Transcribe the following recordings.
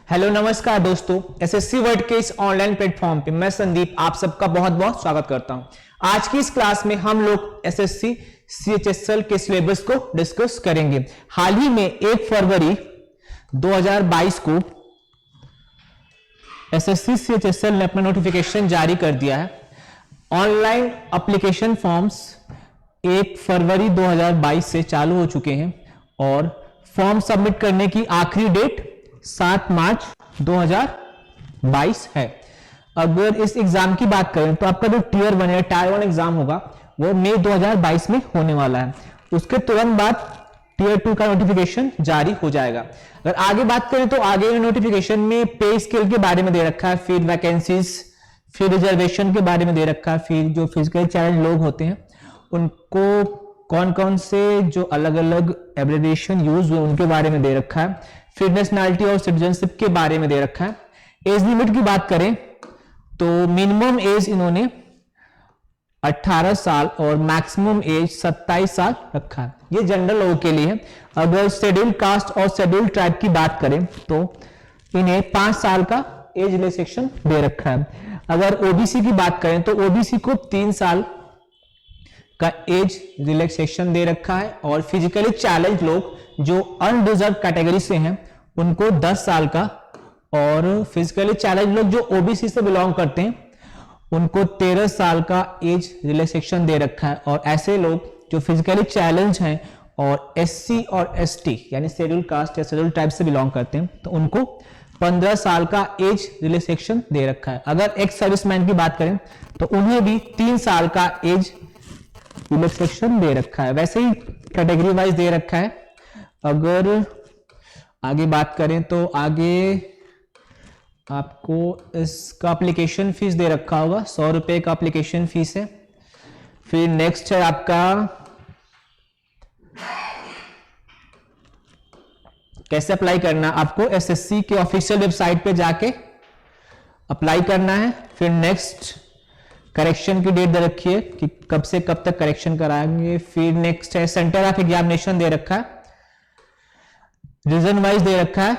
Hello नमस्कार दोस्तों, SSC word के इस ऑनलाइन प्लेटफॉर्म पे मैं संदीप आप सबका बहुत बहुत स्वागत करता हूं। आज की इस क्लास में हम लोग एसएससी सीएचएसएल के सिलेबस को डिस्कस करेंगे। हाल ही में 1 फरवरी 2022 को एसएससी सीएचएसएल ने अपना नोटिफिकेशन जारी कर दिया है। ऑनलाइन एप्लीकेशन फॉर्म्स 1 फरवरी 2022 से चालू हो चुके हैं और फॉर्म सबमिट करने की आखिरी डेट 7 मार्च 2022 है। अगर इस एग्जाम की बात करें तो आपका जो टीयर 1 या टायर 1 एग्जाम होगा वो मई 2022 में होने वाला है। उसके तुरंत बाद टीयर 2 का नोटिफिकेशन जारी हो जाएगा। अगर आगे बात करें तो आगे नोटिफिकेशन में पे स्केल के बारे में दे रखा है, फिर वैकेंसीज, फिर रिजर्वेशन के बारे में दे रखा है, फिर जो फिजिकली चैलेंज लोग होते हैं उनको कौन कौन से जो अलग अलग एब्रिविएशन यूज हुए उनके बारे में दे रखा है, फिर नेशनैलिटी और सिटीजनशिप के बारे में दे रखा है। एज लिमिट की बात करें तो मिनिमम एज इन्होंने 18 साल और मैक्सिमम एज 27 साल रखा है। ये जनरल लोगों के लिए है। अगर शेड्यूल कास्ट और शेड्यूल ट्राइब की बात करें तो इन्हें 5 साल का एज रिलैक्सेशन दे रखा है। अगर ओबीसी की बात करें तो ओबीसी को 3 साल का एज रिलैक्सेशन दे रखा है और फिजिकली चैलेंज लोग जो अनरिजर्व कैटेगरी से हैं उनको 10 साल का, और फिजिकली चैलेंज लोग जो ओबीसी से बिलोंग करते हैं उनको 13 साल का एज रिलैक्सेशन दे रखा है। और ऐसे लोग जो फिजिकली चैलेंज हैं और एससी और एसटी यानी शेड्यूल कास्ट या शेड्यूल ट्राइब से बिलोंग करते हैं तो उनको 15 साल का एज रिलैक्सेशन दे रखा है। अगर एक्स सर्विसमैन की बात करें तो उन्हें भी 3 साल का एज रिलैक्सेशन दे रखा है। वैसे ही कैटेगरी वाइज दे रखा है। अगर आगे बात करें तो आगे आपको इसका एप्लीकेशन फीस दे रखा होगा, 100 रुपए का एप्लीकेशन फीस है। फिर नेक्स्ट है आपका कैसे अप्लाई करना, आपको एसएससी के ऑफिशियल वेबसाइट पे जाके अप्लाई करना है। फिर नेक्स्ट करेक्शन की डेट दे रखी है कि कब से कब तक करेक्शन कराएंगे। फिर नेक्स्ट है सेंटर ऑफ एग्जामिनेशन दे रखा है, रीजन वाइज दे रखा है,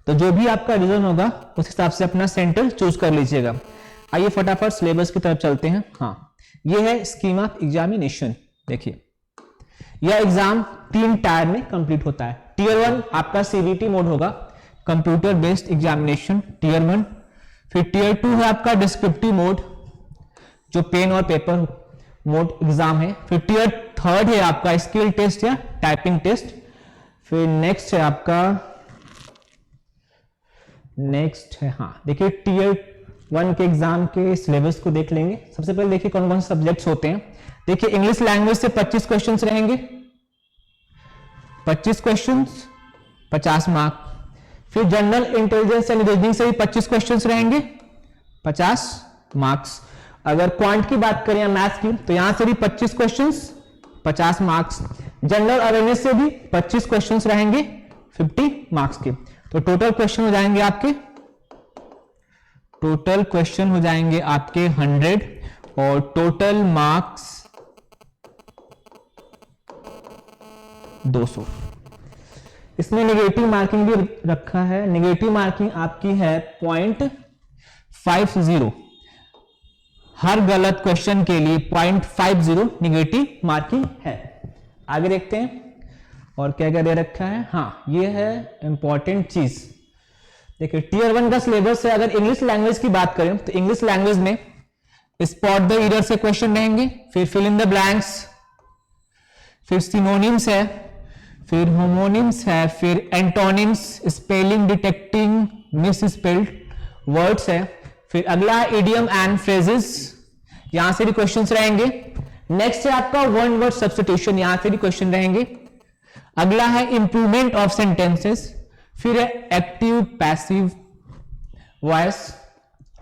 तो जो भी आपका रीजन होगा उस हिसाब से अपना सेंटर चूज कर लीजिएगा। आइए फटाफट सिलेबस की तरफ चलते हैं। हाँ, ये है स्कीम ऑफ एग्जामिनेशन। देखिए यह एग्जाम 3 टायर में कंप्लीट होता है। टीयर 1 आपका सीबीटी मोड होगा, कंप्यूटर बेस्ड एग्जामिनेशन टीयर 1। फिर टीयर 2 है आपका डिस्क्रिप्टिव मोड जो पेन और पेपर मोड एग्जाम है। फिर टीयर 3 है आपका स्किल टेस्ट या टाइपिंग टेस्ट। फिर नेक्स्ट है आपका देखिए टीयर 1 के एग्जाम के सिलेबस को देख लेंगे। सबसे पहले देखिए कौन कौन से सब्जेक्ट्स होते हैं। देखिए इंग्लिश लैंग्वेज से 25 क्वेश्चंस रहेंगे, 25 क्वेश्चंस 50 मार्क। फिर जनरल इंटेलिजेंस एंड रीजनिंग से भी 25 क्वेश्चंस रहेंगे, 50 मार्क्स। अगर क्वांट की बात करें या मैथ्स की तो यहां से भी 25 क्वेश्चंस 50 मार्क्स। जनरल अवेयरनेस से भी 25 क्वेश्चंस रहेंगे 50 मार्क्स के। तो टोटल क्वेश्चन हो जाएंगे आपके 100 और टोटल मार्क्स 200। इसमें नेगेटिव मार्किंग भी रखा है। नेगेटिव मार्किंग आपकी है 0.50। हर गलत क्वेश्चन के लिए 0.50 नेगेटिव मार्किंग है। आगे देखते हैं और क्या क्या दे रखा है। हाँ, ये है इंपॉर्टेंट चीज। देखिए टीयर 1 का सिलेबस है। अगर इंग्लिश लैंग्वेज की बात करें तो इंग्लिश लैंग्वेज में स्पॉट द एरर से क्वेश्चन रहेंगे, फिर फिल इन द ब्लैंक्स, फिर सिनोनिम्स है, फिर होमोनिम्स है, फिर antonyms, spelling detecting miss spelled words है। फिर अगला इडियम एंड फ्रेजेस, यहां से भी क्वेश्चंस रहेंगे। नेक्स्ट है आपका वन वर्ड सब्स्टिट्यूशन, यहां से भी क्वेश्चन रहेंगे। अगला है इंप्रूवमेंट ऑफ सेंटेंसेस, फिर है एक्टिव पैसिव वॉइस,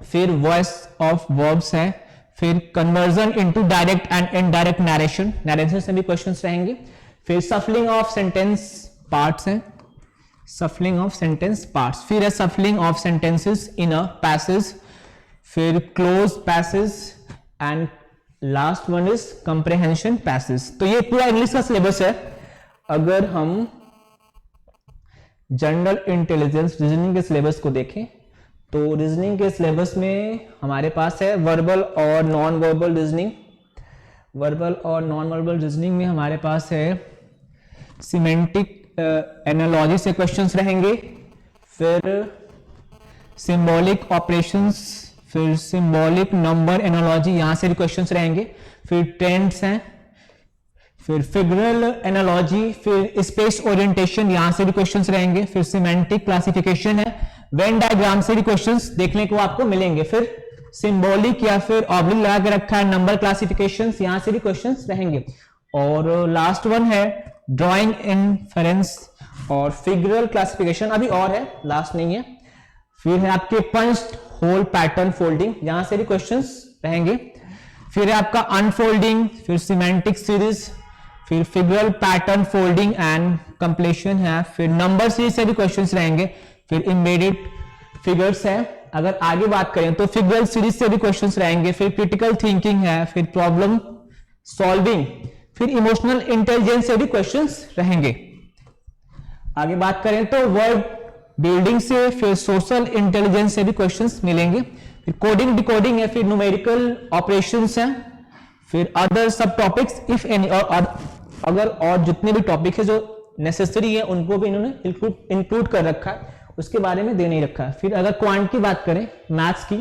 फिर वॉइस ऑफ वर्ब्स है, फिर conversion into direct and indirect narration से भी क्वेश्चंस रहेंगे। फिर सफलिंग ऑफ सेंटेंस पार्ट्स है, सफलिंग ऑफ सेंटेंस पार्ट्स, फिर है shuffling of sentences in a passage, फिर cloze passage and last one is comprehension passage. तो ये पूरा इंग्लिश का सिलेबस है। अगर हम जनरल इंटेलिजेंस रीजनिंग के सिलेबस को देखें तो रीजनिंग के सिलेबस में हमारे पास है वर्बल और नॉन वर्बल रीजनिंग। वर्बल और नॉन वर्बल रीजनिंग में हमारे पास है सिमेंटिक एनालॉजी से क्वेश्चंस रहेंगे, फिर सिंबॉलिक ऑपरेशंस, फिर सिंबॉलिक नंबर एनालॉजी यहां से भी क्वेश्चंस रहेंगे, फिर ट्रेंड्स हैं, फिर फिगरल एनालॉजी, फिर स्पेस ओरिएंटेशन यहां से भी क्वेश्चंस रहेंगे, फिर सिमेंटिक क्लासिफिकेशन है, वेन डायग्राम से भी क्वेश्चंस देखने को आपको मिलेंगे, फिर सिंबॉलिक या फिर ऑब्लिक लगा के रखा है नंबर क्लासिफिकेशंस यहां से भी क्वेश्चंस रहेंगे। और लास्ट वन है ड्राइंग इनफरेंस और फिगरल क्लासिफिकेशन, अभी और है, लास्ट नहीं है। फिर है आपके पंच्ड होल पैटर्न फोल्डिंग, यहां से भी क्वेश्चंस रहेंगे। फिर है आपका अनफोल्डिंग, फिर सिमेंटिक सीरीज, फिर figural pattern folding and completion है, फिर नंबर सीरीज से भी क्वेश्चंस रहेंगे, फिर एम्बेडेड फिगर्स है। अगर आगे बात करें तो फिगरल सीरीज से भी क्वेश्चंस रहेंगे, फिर क्रिटिकल थिंकिंग है, फिर प्रॉब्लम सॉल्विंग, फिर इमोशनल इंटेलिजेंस से भी क्वेश्चंस रहेंगे। आगे बात करें तो वर्ड बिल्डिंग से, फिर सोशल इंटेलिजेंस से भी क्वेश्चंस मिलेंगे, फिर कोडिंग डिकोडिंग है, फिर न्यूमेरिकल ऑपरेशंस हैं, फिर अदर सब टॉपिक्स इफ एनी, और अगर और जितने भी टॉपिक है जो नेसेसरी है उनको भी इन्होंने इंक्लूड कर रखा है, उसके बारे में दे नहीं रखा है। फिर अगर क्वांट की बात करें मैथ्स की,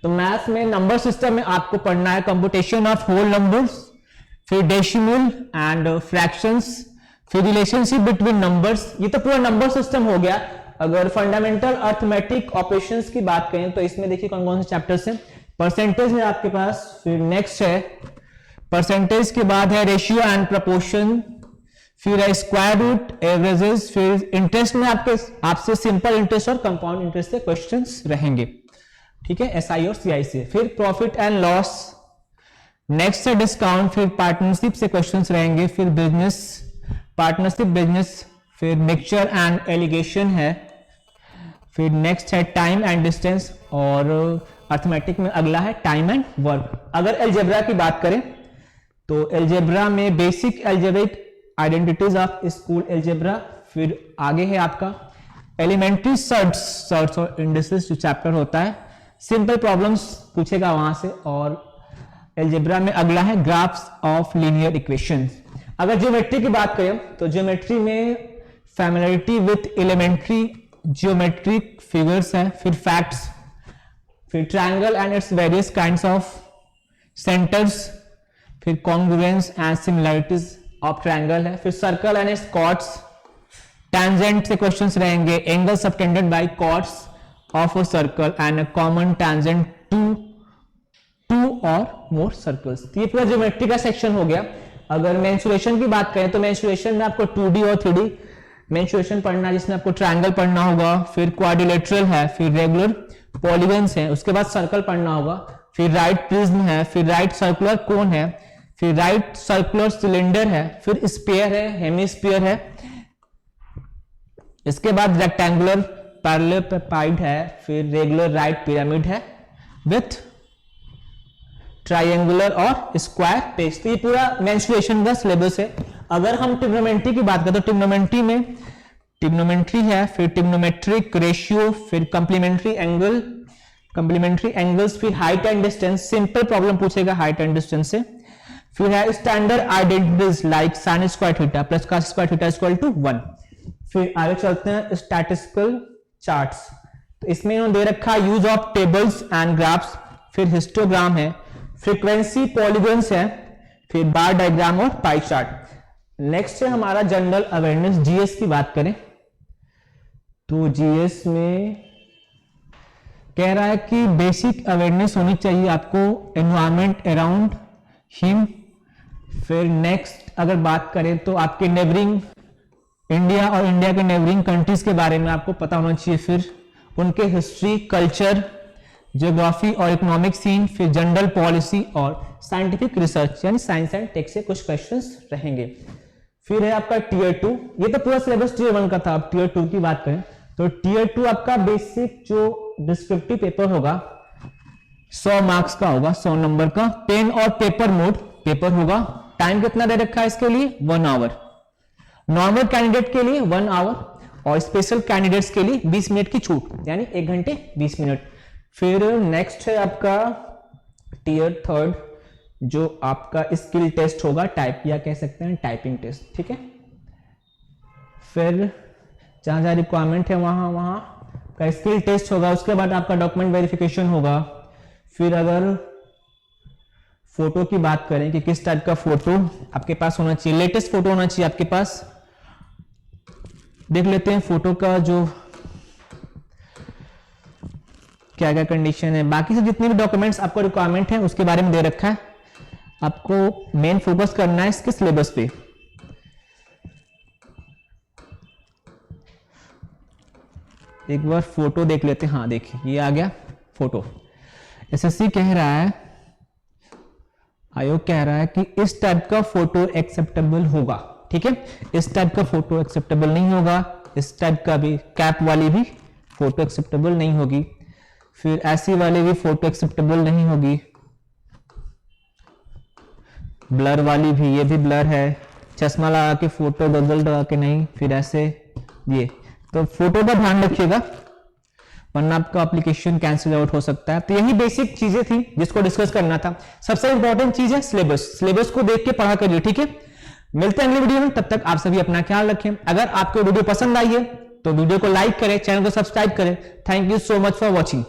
तो मैथ्स में नंबर सिस्टम में आपको पढ़ना है कंप्यूटेशन ऑफ होल नंबर्स, फिर डेसिमल एंड फ्रैक्शंस, फिर रिलेशनशिप बिटवीन नंबर्स, ये तो पूरा नंबर सिस्टम हो गया। अगर फंडामेंटल अर्थमेटिक ऑपरेशंस की बात करें तो इसमें देखिए कौन कौन से चैप्टर्स हैं। परसेंटेज है आपके पास, फिर नेक्स्ट है परसेंटेज के बाद है रेशियो एंड प्रपोर्शन, फिर है स्क्वायर रूट, एवरेजेस, फिर इंटरेस्ट में आपसे सिंपल इंटरेस्ट और कंपाउंड इंटरेस्ट से क्वेश्चंस रहेंगे, ठीक है, एसआई और सीआई से। फिर प्रॉफिट एंड लॉस, नेक्स्ट है डिस्काउंट, फिर पार्टनरशिप से क्वेश्चंस रहेंगे, फिर बिजनेस पार्टनरशिप बिजनेस, फिर मिक्सचर एंड एलिगेशन है, फिर नेक्स्ट है टाइम एंड डिस्टेंस, और अर्थमेटिक में अगला है टाइम एंड वर्क। अगर अलजेब्रा की बात करें तो अलजेब्रा में basic algebraic identities of school algebra, फिर आगे है आपका एलिमेंट्री सर्ट्स और इंडिसेस जो चैप्टर होता है, सिंपल प्रॉब्लम्स पूछेगा वहां से, और अलजेब्रा में अगला है ग्राफ्स ऑफ लीनियर इक्वेशंस। अगर ज्योमेट्री की बात करें तो ज्योमेट्री में familiarity with elementary geometric figures है, फिर फैक्ट्स, फिर triangle and its various kinds of centres, फिर congruence and similarities of triangle है, फिर circle and its chords, tangent से क्वेश्चंस रहेंगे, angle subtended by chords of a circle and a common tangent to two or more circles. ये पूरा geometry का section हो गया। अगर मेंसुरेशन की बात करें तो मेंसुरेशन में आपको 2D और 3D मेंसुरेशन पढ़ना है, जिसमें आपको ट्रायंगल पढ़ना होगा, फिर क्वाड्रिलेटरल है, फिर रेगुलर पॉलीगन्स है, उसके बाद सर्कल पढ़ना होगा, फिर राइट प्रिज्म है, फिर राइट सर्कुलर कोन है, फिर राइट सर्कुलर सिलेंडर है, फिर स्फीयर है, हेमिस्फीयर है, इसके बाद रेक्टेंगुलर पैरेललेलोपेड है, फिर रेगुलर राइट पिरामिड है विथ ट्राइंगुलर और स्क्वायर पेज। तो ये पूरा मेंस्ट्रुएशन का सिलेबस है। अगर हम ट्रिग्नोमेट्री की बात करें तो ट्रिग्नोमेट्री है, फिर ट्रिग्नोमेट्रिक रेशियो, फिर कंप्लीमेंट्री एंगल्स, फिर height and distance, simple problem पूछेगा हाइट एंड डिस्टेंस से। फिर है standard identities like sine square theta plus cos square theta equal to 1। फिर आगे चलते हैं स्टैटिस्टिकल चार्ट्स, तो इसमें इन्होंने दे रखा है use of tables and graphs, फिर हिस्टोग्राम है, फ्रीक्वेंसी पॉलीगन्स है, फिर बार डायग्राम और पाई चार्ट। नेक्स्ट है हमारा जनरल अवेयरनेस। जीएस की बात करें तो जीएस में कह रहा है कि बेसिक अवेयरनेस होनी चाहिए आपको एनवायरमेंट अराउंड हिम। फिर नेक्स्ट अगर बात करें तो आपके नेबरिंग इंडिया और इंडिया के नेबरिंग कंट्रीज के बारे में आपको पता होना चाहिए, फिर उनके हिस्ट्री, कल्चर, ज्योग्राफी और इकोनॉमिक सीन, फिर जनरल पॉलिसी और साइंटिफिक रिसर्च यानी साइंस एंड टेक से कुछ क्वेश्चंस रहेंगे। फिर है आपका टीयर 2, ये तो पूरा सिलेबस टीयर 1 का था। अब टीयर 2 की बात करें तो टीयर 2 आपका बेसिक जो डिस्क्रिप्टिव पेपर होगा 100 मार्क्स का होगा, 100 नंबर का, पेन और पेपर मोड पेपर होगा। टाइम कितना दे रखा है इसके लिए? 1 आवर। नॉर्मल कैंडिडेट के लिए 1 आवर और स्पेशल कैंडिडेट्स के लिए 20 मिनट की छूट, यानी 1 घंटे 20 मिनट। फिर नेक्स्ट है आपका टीयर 3 जो आपका स्किल टेस्ट होगा, टाइप या कह सकते हैं टाइपिंग टेस्ट, ठीक है। फिर जहां जहां रिक्वायरमेंट है वहां का स्किल टेस्ट होगा, उसके बाद आपका डॉक्यूमेंट वेरिफिकेशन होगा। फिर अगर फोटो की बात करें कि किस टाइप का फोटो आपके पास होना चाहिए, लेटेस्ट फोटो होना चाहिए आपके पास। देख लेते हैं फोटो का जो क्या क्या कंडीशन है। बाकी से जितने भी डॉक्यूमेंट्स आपको रिक्वायरमेंट है उसके बारे में दे रखा है, आपको मेन फोकस करना है इसके सिलेबस पे। एक बार फोटो देख लेते हैं। हाँ देखिए ये आ गया फोटो। एसएससी कह रहा है, आयोग कह रहा है कि इस टाइप का फोटो एक्सेप्टेबल होगा, ठीक है। इस टाइप का फोटो एक्सेप्टेबल नहीं होगा, इस टाइप का भी कैप वाली भी फोटो एक्सेप्टेबल नहीं होगी, फिर ऐसी वाली भी फोटो एक्सेप्टेबल नहीं होगी, ब्लर वाली भी, ये भी ब्लर है, चश्मा लगा के फोटो, गगल लगा के नहीं, फिर ऐसे ये। तो फोटो का ध्यान रखिएगा वरना आपका एप्लीकेशन कैंसिल आउट हो सकता है। तो यही बेसिक चीजें थी जिसको डिस्कस करना था। सबसे इंपॉर्टेंट चीज है सिलेबस, सिलेबस को देख के पढ़ा करिए, ठीक है। मिलते हैं अगली वीडियो में, तब तक आप सभी अपना ख्याल रखें। अगर आपको वीडियो पसंद आई है तो वीडियो को लाइक करें, चैनल को सब्सक्राइब करें। Thank you so much for watching.